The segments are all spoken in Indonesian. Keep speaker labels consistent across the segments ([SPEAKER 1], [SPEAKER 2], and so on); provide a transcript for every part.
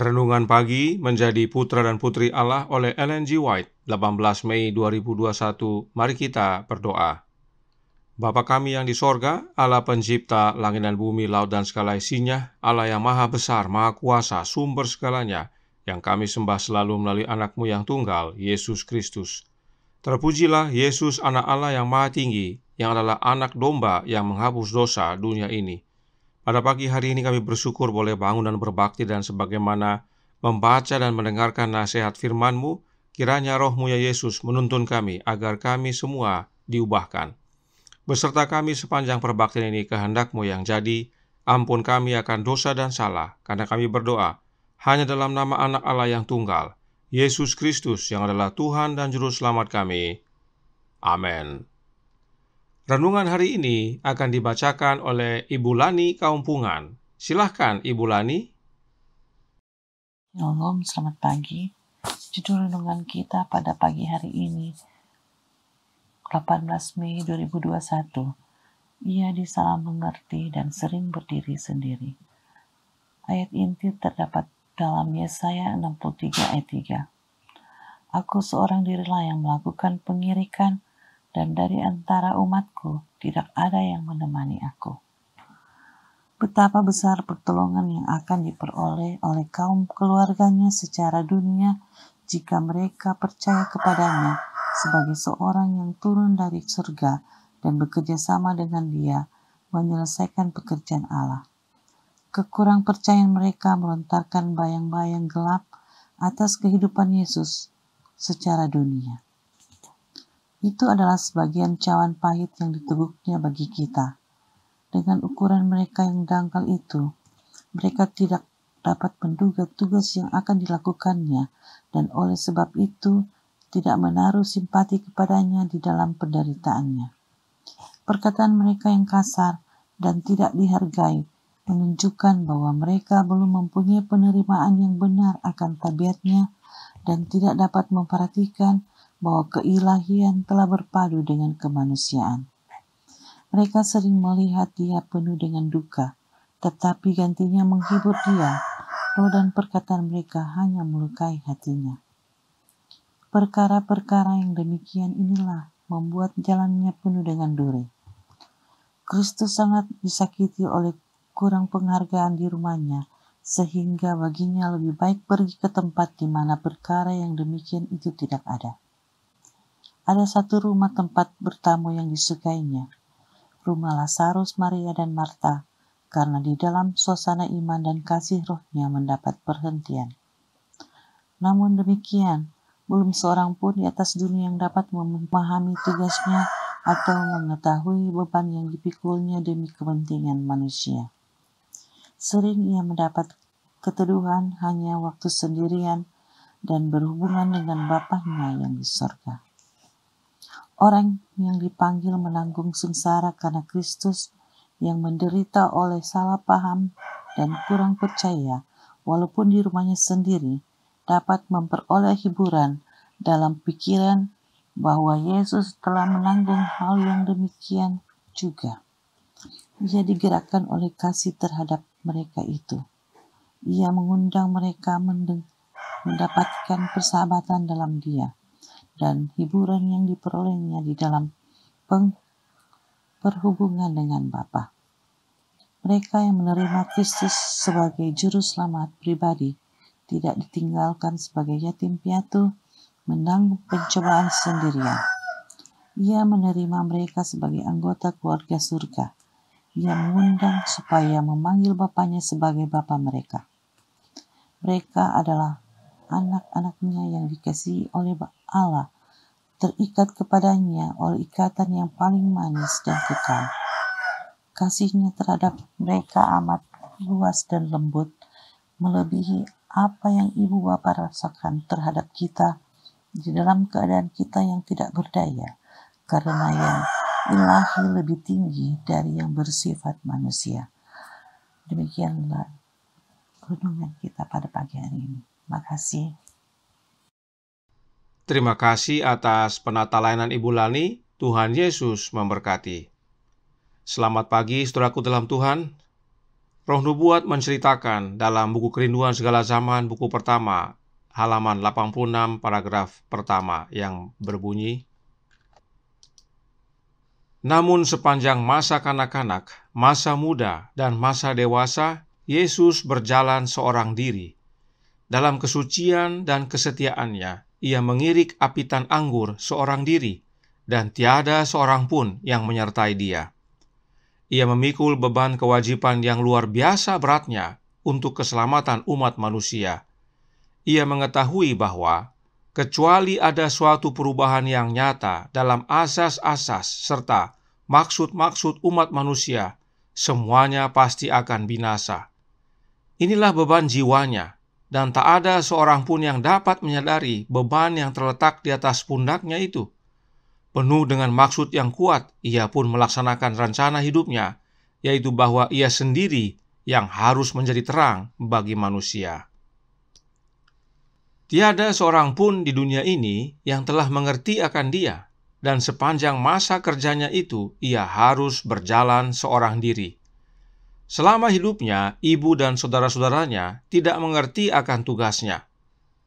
[SPEAKER 1] Renungan pagi menjadi putra dan putri Allah oleh Ellen G. White, 18 Mei 2021. Mari kita berdoa. Bapa kami yang di sorga, Allah pencipta langit dan bumi, laut dan segala isinya, Allah yang maha besar, maha kuasa, sumber segalanya, yang kami sembah selalu melalui anak-Mu yang tunggal, Yesus Kristus. Terpujilah Yesus, anak Allah yang maha tinggi, yang adalah anak domba yang menghapus dosa dunia ini. Pada pagi hari ini kami bersyukur boleh bangun dan berbakti, dan sebagaimana membaca dan mendengarkan nasihat firman-Mu, kiranya Roh-Mu ya Yesus menuntun kami agar kami semua diubahkan. Beserta kami sepanjang perbaktian ini, kehendak-Mu yang jadi. Ampun kami akan dosa dan salah, karena kami berdoa hanya dalam nama anak Allah yang tunggal, Yesus Kristus, yang adalah Tuhan dan Juru Selamat kami. Amin. Renungan hari ini akan dibacakan oleh Ibu Lani Kaumpungan. Silahkan Ibu Lani.
[SPEAKER 2] Shalom, selamat pagi. Judul renungan kita pada pagi hari ini, 18 Mei 2021. Ia disalah mengerti dan sering berdiri sendiri. Ayat inti terdapat dalam Yesaya 63 ayat 3. Aku seorang dirilah yang melakukan pengirikan, dan dari antara umatku tidak ada yang menemani aku. Betapa besar pertolongan yang akan diperoleh oleh kaum keluarganya secara dunia jika mereka percaya kepadanya sebagai seorang yang turun dari surga dan bekerja sama dengan Dia menyelesaikan pekerjaan Allah. Kekurang percayaan mereka melontarkan bayang-bayang gelap atas kehidupan Yesus secara dunia. Itu adalah sebagian cawan pahit yang diteguknya bagi kita. Dengan ukuran mereka yang dangkal itu, mereka tidak dapat menduga tugas yang akan dilakukannya, dan oleh sebab itu tidak menaruh simpati kepadanya di dalam penderitaannya. Perkataan mereka yang kasar dan tidak dihargai menunjukkan bahwa mereka belum mempunyai penerimaan yang benar akan tabiatnya dan tidak dapat memperhatikan bahwa keilahian telah berpadu dengan kemanusiaan. Mereka sering melihat Dia penuh dengan duka, tetapi gantinya menghibur Dia. Roh dan perkataan mereka hanya melukai hatinya. Perkara-perkara yang demikian inilah membuat jalannya penuh dengan duri. Kristus sangat disakiti oleh kurang penghargaan di rumahnya, sehingga baginya lebih baik pergi ke tempat di mana perkara yang demikian itu tidak ada. Ada satu rumah tempat bertamu yang disukainya, rumah Lazarus, Maria, dan Marta, karena di dalam suasana iman dan kasih rohnya mendapat perhentian. Namun demikian, belum seorang pun di atas dunia yang dapat memahami tugasnya atau mengetahui beban yang dipikulnya demi kepentingan manusia. Sering ia mendapat keteduhan hanya waktu sendirian dan berhubungan dengan Bapaknya yang di sorga. Orang yang dipanggil menanggung sengsara karena Kristus, yang menderita oleh salah paham dan kurang percaya, walaupun di rumahnya sendiri, dapat memperoleh hiburan dalam pikiran bahwa Yesus telah menanggung hal yang demikian juga. Ia digerakkan oleh kasih terhadap mereka itu. Ia mengundang mereka mendapatkan persahabatan dalam Dia, dan hiburan yang diperolehnya di dalam perhubungan dengan Bapa. Mereka yang menerima Kristus sebagai juru selamat pribadi tidak ditinggalkan sebagai yatim piatu menanggung pencobaan sendirian. Ia menerima mereka sebagai anggota keluarga surga. Ia mengundang supaya memanggil Bapaknya sebagai Bapa mereka. Mereka adalah anak-anaknya yang dikasihi oleh Allah, terikat kepadanya oleh ikatan yang paling manis dan kekal. Kasihnya terhadap mereka amat luas dan lembut, melebihi apa yang ibu bapa rasakan terhadap kita di dalam keadaan kita yang tidak berdaya, karena yang ilahi lebih tinggi dari yang bersifat manusia. Demikianlah renungan kita pada pagi hari ini. Makasih.
[SPEAKER 1] Terima kasih atas penata layanan Ibu Lani. Tuhan Yesus memberkati. Selamat pagi saudaraku dalam Tuhan. Roh Nubuat menceritakan dalam buku Kerinduan Segala Zaman, buku pertama, halaman 86, paragraf pertama yang berbunyi, namun sepanjang masa kanak-kanak, masa muda, dan masa dewasa, Yesus berjalan seorang diri. Dalam kesucian dan kesetiaannya, ia mengirik apitan anggur seorang diri, dan tiada seorang pun yang menyertai dia. Ia memikul beban kewajiban yang luar biasa beratnya untuk keselamatan umat manusia. Ia mengetahui bahwa kecuali ada suatu perubahan yang nyata dalam asas-asas serta maksud-maksud umat manusia, semuanya pasti akan binasa. Inilah beban jiwanya, dan tak ada seorang pun yang dapat menyadari beban yang terletak di atas pundaknya itu. Penuh dengan maksud yang kuat, ia pun melaksanakan rencana hidupnya, yaitu bahwa ia sendiri yang harus menjadi terang bagi manusia. Tiada seorang pun di dunia ini yang telah mengerti akan dia, dan sepanjang masa kerjanya itu, ia harus berjalan seorang diri. Selama hidupnya, ibu dan saudara-saudaranya tidak mengerti akan tugasnya.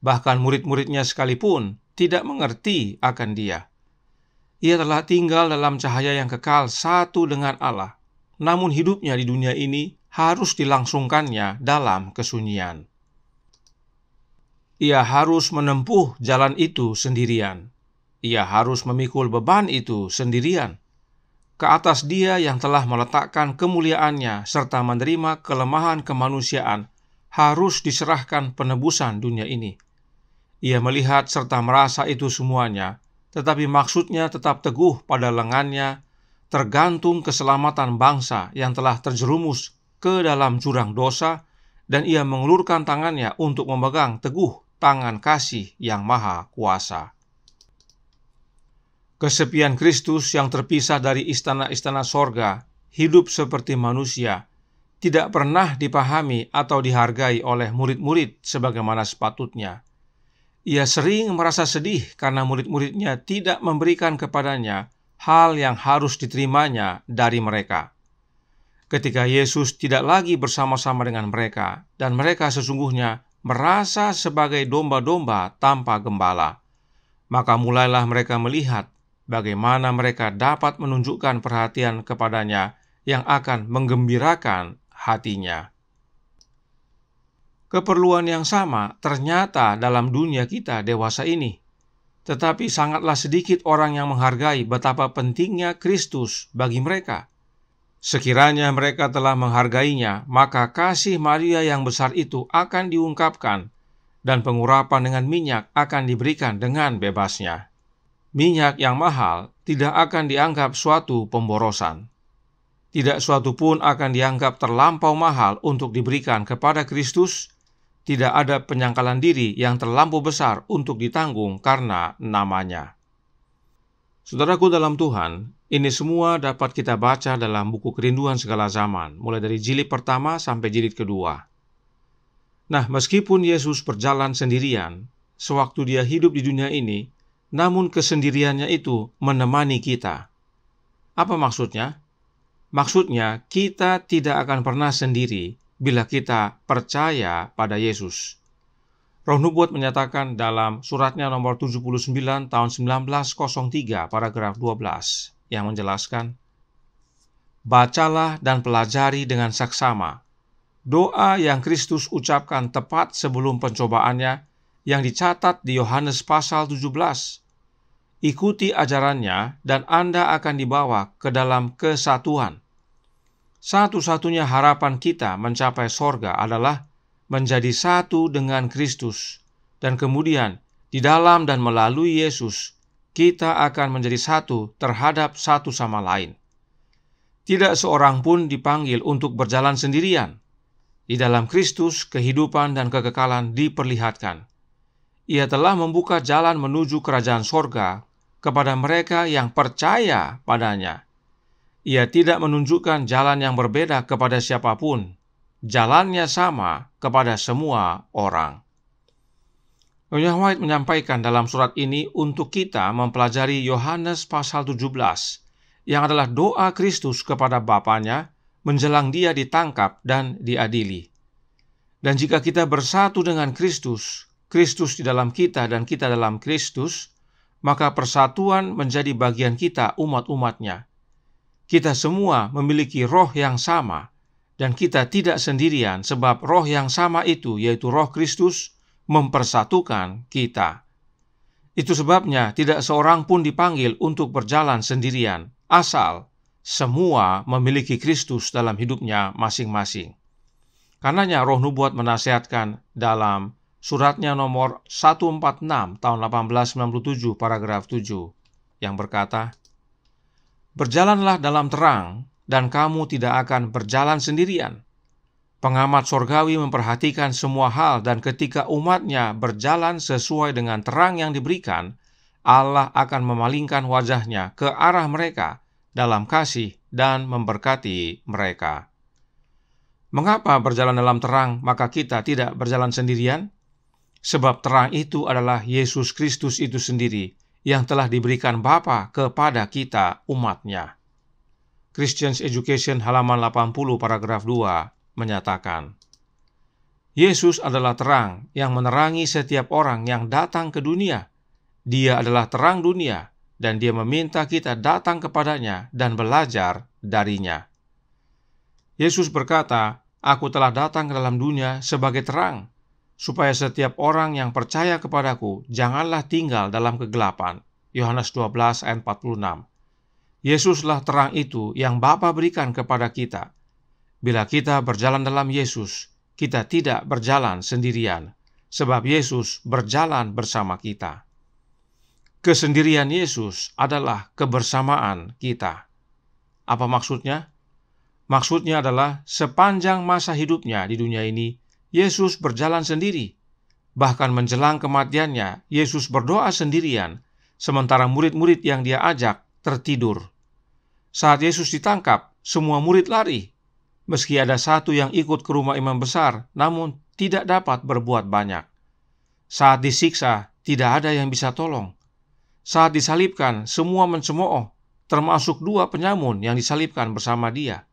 [SPEAKER 1] Bahkan murid-muridnya sekalipun tidak mengerti akan dia. Ia telah tinggal dalam cahaya yang kekal satu dengan Allah, namun hidupnya di dunia ini harus dilangsungkannya dalam kesunyian. Ia harus menempuh jalan itu sendirian. Ia harus memikul beban itu sendirian. Ke atas dia yang telah meletakkan kemuliaannya serta menerima kelemahan kemanusiaan, harus diserahkan penebusan dunia ini. Ia melihat serta merasa itu semuanya, tetapi maksudnya tetap teguh pada lengannya, tergantung keselamatan bangsa yang telah terjerumus ke dalam jurang dosa, dan ia mengulurkan tangannya untuk memegang teguh tangan kasih yang maha kuasa. Kesepian Kristus yang terpisah dari istana-istana sorga, hidup seperti manusia, tidak pernah dipahami atau dihargai oleh murid-murid sebagaimana sepatutnya. Ia sering merasa sedih karena murid-muridnya tidak memberikan kepadanya hal yang harus diterimanya dari mereka. Ketika Yesus tidak lagi bersama-sama dengan mereka, dan mereka sesungguhnya merasa sebagai domba-domba tanpa gembala, maka mulailah mereka melihat bagaimana mereka dapat menunjukkan perhatian kepadanya yang akan menggembirakan hatinya. Keperluan yang sama ternyata dalam dunia kita dewasa ini, tetapi sangatlah sedikit orang yang menghargai betapa pentingnya Kristus bagi mereka. Sekiranya mereka telah menghargainya, maka kasih Maria yang besar itu akan diungkapkan, dan pengurapan dengan minyak akan diberikan dengan bebasnya. Minyak yang mahal tidak akan dianggap suatu pemborosan. Tidak suatu pun akan dianggap terlampau mahal untuk diberikan kepada Kristus. Tidak ada penyangkalan diri yang terlampau besar untuk ditanggung karena namanya. Saudaraku dalam Tuhan, ini semua dapat kita baca dalam buku Kerinduan Segala Zaman, mulai dari jilid pertama sampai jilid kedua. Nah, meskipun Yesus berjalan sendirian, sewaktu dia hidup di dunia ini, namun kesendiriannya itu menemani kita. Apa maksudnya? Maksudnya, kita tidak akan pernah sendiri bila kita percaya pada Yesus. Roh Nubuat menyatakan dalam suratnya nomor 79 tahun 1903 paragraf 12 yang menjelaskan, bacalah dan pelajari dengan saksama doa yang Kristus ucapkan tepat sebelum pencobaannya yang dicatat di Yohanes pasal 17. Ikuti ajarannya dan Anda akan dibawa ke dalam kesatuan. Satu-satunya harapan kita mencapai sorga adalah menjadi satu dengan Kristus, dan kemudian di dalam dan melalui Yesus, kita akan menjadi satu terhadap satu sama lain. Tidak seorang pun dipanggil untuk berjalan sendirian. Di dalam Kristus, kehidupan dan kekekalan diperlihatkan. Ia telah membuka jalan menuju kerajaan sorga kepada mereka yang percaya padanya. Ia tidak menunjukkan jalan yang berbeda kepada siapapun. Jalannya sama kepada semua orang. Nyonya White menyampaikan dalam surat ini untuk kita mempelajari Yohanes pasal 17, yang adalah doa Kristus kepada Bapanya menjelang Dia ditangkap dan diadili. Dan jika kita bersatu dengan Kristus, Kristus di dalam kita dan kita dalam Kristus, maka persatuan menjadi bagian kita umat-umat-Nya. Kita semua memiliki roh yang sama, dan kita tidak sendirian sebab roh yang sama itu, yaitu roh Kristus, mempersatukan kita. Itu sebabnya tidak seorang pun dipanggil untuk berjalan sendirian, asal semua memiliki Kristus dalam hidupnya masing-masing. Karenanya Roh Nubuat menasihatkan dalam suratnya nomor 146 tahun 1897 paragraf 7 yang berkata, "Berjalanlah dalam terang, dan kamu tidak akan berjalan sendirian. Pengamat sorgawi memperhatikan semua hal, dan ketika umatnya berjalan sesuai dengan terang yang diberikan, Allah akan memalingkan wajahnya ke arah mereka dalam kasih dan memberkati mereka." Mengapa berjalan dalam terang maka kita tidak berjalan sendirian? Sebab terang itu adalah Yesus Kristus itu sendiri yang telah diberikan Bapa kepada kita umatnya. Christian's Education halaman 80 paragraf 2 menyatakan, Yesus adalah terang yang menerangi setiap orang yang datang ke dunia. Dia adalah terang dunia, dan Dia meminta kita datang kepadanya dan belajar darinya. Yesus berkata, "Aku telah datang ke dalam dunia sebagai terang, supaya setiap orang yang percaya kepadaku janganlah tinggal dalam kegelapan." Yohanes 12 ayat 46. Yesuslah terang itu yang Bapa berikan kepada kita. Bila kita berjalan dalam Yesus, kita tidak berjalan sendirian, sebab Yesus berjalan bersama kita. Kesendirian Yesus adalah kebersamaan kita. Apa maksudnya? Maksudnya adalah sepanjang masa hidupnya di dunia ini, Yesus berjalan sendiri. Bahkan menjelang kematiannya, Yesus berdoa sendirian, sementara murid-murid yang Dia ajak tertidur. Saat Yesus ditangkap, semua murid lari. Meski ada satu yang ikut ke rumah imam besar, namun tidak dapat berbuat banyak. Saat disiksa, tidak ada yang bisa tolong. Saat disalibkan, semua mencemooh, termasuk 2 penyamun yang disalibkan bersama Dia.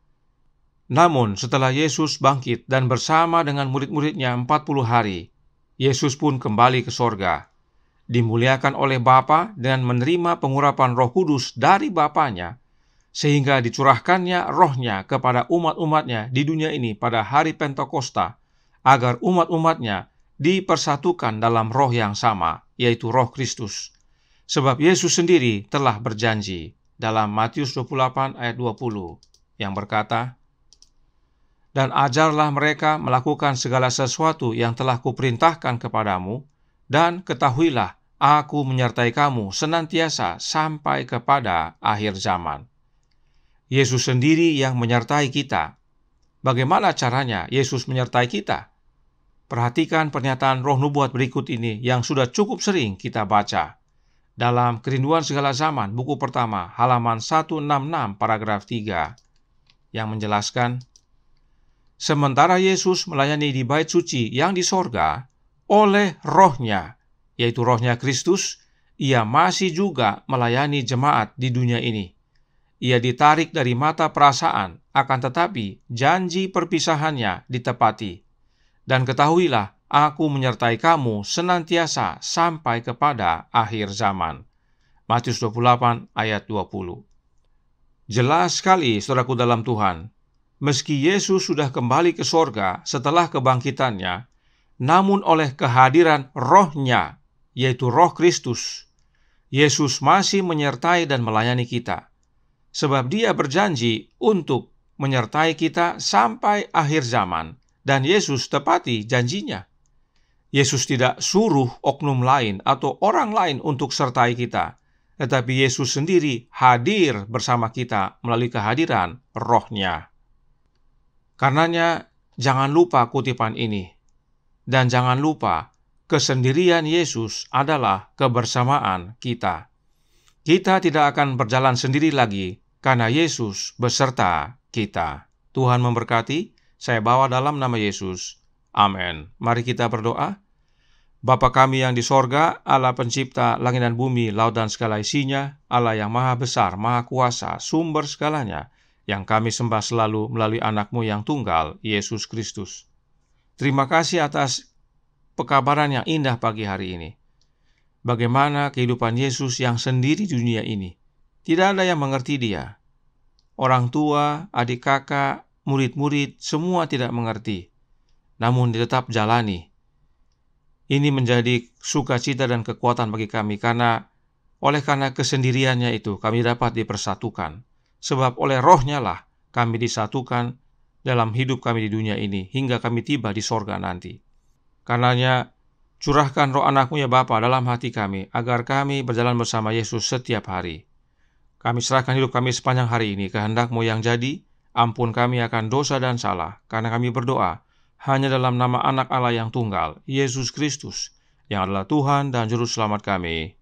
[SPEAKER 1] Namun setelah Yesus bangkit dan bersama dengan murid-muridnya 40 hari, Yesus pun kembali ke sorga. Dimuliakan oleh Bapa dengan menerima pengurapan Roh Kudus dari Bapanya, sehingga dicurahkannya rohnya kepada umat-umatnya di dunia ini pada hari Pentakosta, agar umat-umatnya dipersatukan dalam roh yang sama, yaitu roh Kristus. Sebab Yesus sendiri telah berjanji dalam Matius 28 ayat 20 yang berkata, "Dan ajarlah mereka melakukan segala sesuatu yang telah kuperintahkan kepadamu, dan ketahuilah, Aku menyertai kamu senantiasa sampai kepada akhir zaman." Yesus sendiri yang menyertai kita. Bagaimana caranya Yesus menyertai kita? Perhatikan pernyataan Roh Nubuat berikut ini yang sudah cukup sering kita baca. Dalam Kerinduan Segala Zaman, buku pertama, halaman 166, paragraf 3, yang menjelaskan, "Sementara Yesus melayani di bait suci yang di sorga, oleh rohnya, yaitu rohnya Kristus, Ia masih juga melayani jemaat di dunia ini. Ia ditarik dari mata perasaan, akan tetapi janji perpisahannya ditepati. Dan ketahuilah, Aku menyertai kamu senantiasa sampai kepada akhir zaman." Matius 28 ayat 20. Jelas sekali, saudaraku dalam Tuhan, meski Yesus sudah kembali ke sorga setelah kebangkitannya, namun oleh kehadiran rohnya, yaitu roh Kristus, Yesus masih menyertai dan melayani kita. Sebab Dia berjanji untuk menyertai kita sampai akhir zaman, dan Yesus tepati janjinya. Yesus tidak suruh oknum lain atau orang lain untuk sertai kita, tetapi Yesus sendiri hadir bersama kita melalui kehadiran rohnya. Karenanya, jangan lupa kutipan ini. Dan jangan lupa, kesendirian Yesus adalah kebersamaan kita. Kita tidak akan berjalan sendiri lagi, karena Yesus beserta kita. Tuhan memberkati. Saya bawa dalam nama Yesus. Amin. Mari kita berdoa. Bapa kami yang di sorga, Allah pencipta langit dan bumi, laut dan segala isinya, Allah yang maha besar, maha kuasa, sumber segalanya, yang kami sembah selalu melalui anak-Mu yang tunggal, Yesus Kristus. Terima kasih atas pekabaran yang indah pagi hari ini. Bagaimana kehidupan Yesus yang sendiri di dunia ini. Tidak ada yang mengerti Dia. Orang tua, adik kakak, murid-murid, semua tidak mengerti. Namun Dia tetap jalani. Ini menjadi sukacita dan kekuatan bagi kami, karena kesendiriannya itu kami dapat dipersatukan. Sebab oleh Roh-Nya lah kami disatukan dalam hidup kami di dunia ini, hingga kami tiba di sorga nanti. Karenanya, curahkan Roh anak-Mu ya Bapa dalam hati kami, agar kami berjalan bersama Yesus setiap hari. Kami serahkan hidup kami sepanjang hari ini, kehendak-Mu yang jadi. Ampun kami akan dosa dan salah, karena kami berdoa hanya dalam nama Anak Allah yang tunggal, Yesus Kristus, yang adalah Tuhan dan Juru Selamat kami.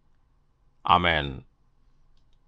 [SPEAKER 1] Amin.